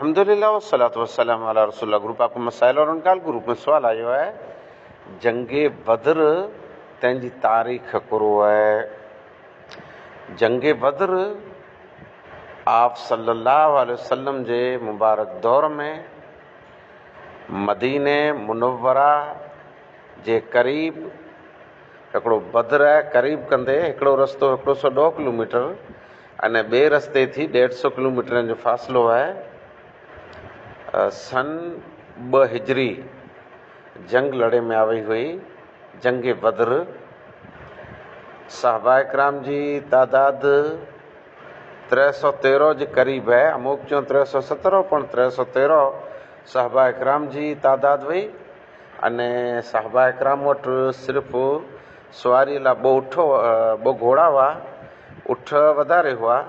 अल्हम्दुलिल्लाह वस्सलातु वस्सलामु अला रसूलिल्लाह। ग्रुप आपको मसाइल और उनका ग्रुप में सवाल आयो है जंगे बद्र तंहिंजी तारीख़ करो है। जंगे बद्र आप सल्लल्लाहु अलैहि वसल्लम जे मुबारक दौर में मदीने मुनव्वरा जे क़रीब हिकिड़ो बद्र आहे। क़रीब कंदे हिकिड़ो रस्तो 102 किलोमीटर अने ॿिए रस्ते थी 150 किलोमीटर जो फ़ासिलो आहे। सन 2 हिजरी जंग लड़े में आई हुई जंग बद्र। साहबा इकराम जी तादाद 313 जे क़रीब है। अमुक चो 317 पण 313 साहबा इकराम जी तादाद हुई। अने साहबा इकराम वटि सिर्फ़ु सवारी लाइ ॿ घोड़ा हुआ। उठ वधारे हुआ।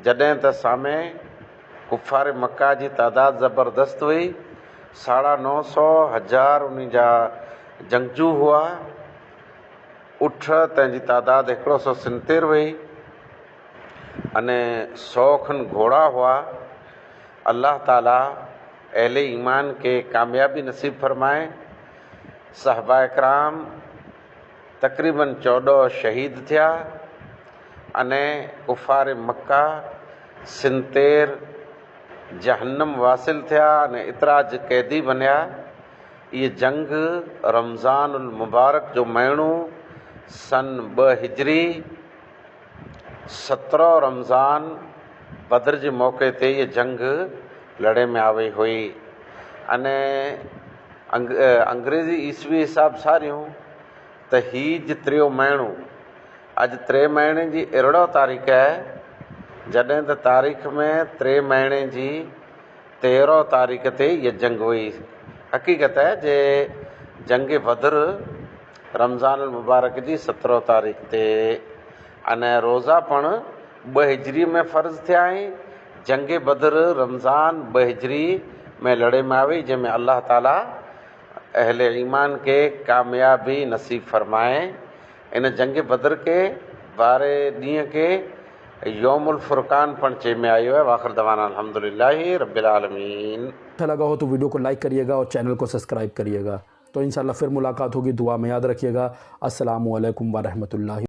जॾहिं त सामे कुफ़ार मक्का जी तादाद ज़बरदस्त हुई। 950 हज़ार उन जा जंगजू हुआ। उठ तंहिंजी तादाद 170 हुई अने 100 खन घोड़ा हुआ। अल्लाह ताला अहले ईमान के कामयाबी नसीब फरमाए। साहबा इकराम तक़रीबन 14 शहीद थिया अने कुफ़ार मक्का 70 जहन्नम वासिल थिया अने इतराज कैदी बनिया। ये जंग रमज़ानुल मुबारक जो महीनो सन 2 हिजरी 17 रमज़ान बद्र जे मौक़े ते ये जंग लड़े में आई हुई। अने अंग्रेज़ी ईस्वी हिसाब सारियूं त हीज 3 महीनो अॼु 3 महीने जी 11 तारीख़ आहे। जॾहिं त तारीख़ में 3 महीने जी 13 तारीख़ ते ये जंग हुई। हक़ीक़त है जे जंग बद्र रमज़ानुल मुबारक जी 17 तारीख़ ते अने रोज़ा पण 2 हिजरी में फ़र्ज़ थिया आहिनि। जंग बद्र रमज़ान 2 हिजरी में लड़े में आई जंहिंमें अल्लाह ताला अहले ईमान के कामयाबी नसीब फरमाए। इन जंग बद्र के बारे ॾींहं के यौमुल फुरकान पण चए में आयो है। वाखिर दवाना अल्हम्दुलिल्लाहि रब्बिल आलमीन। अच्छा लगा हो तो वीडियो को लाइक करिएगा और चैनल को सब्सक्राइब करिएगा। तो इंशाल्लाह फिर मुलाकात होगी। दुआ में याद रखिएगा। अस्सलामु अलैकुम व रहमतुल्लाहि।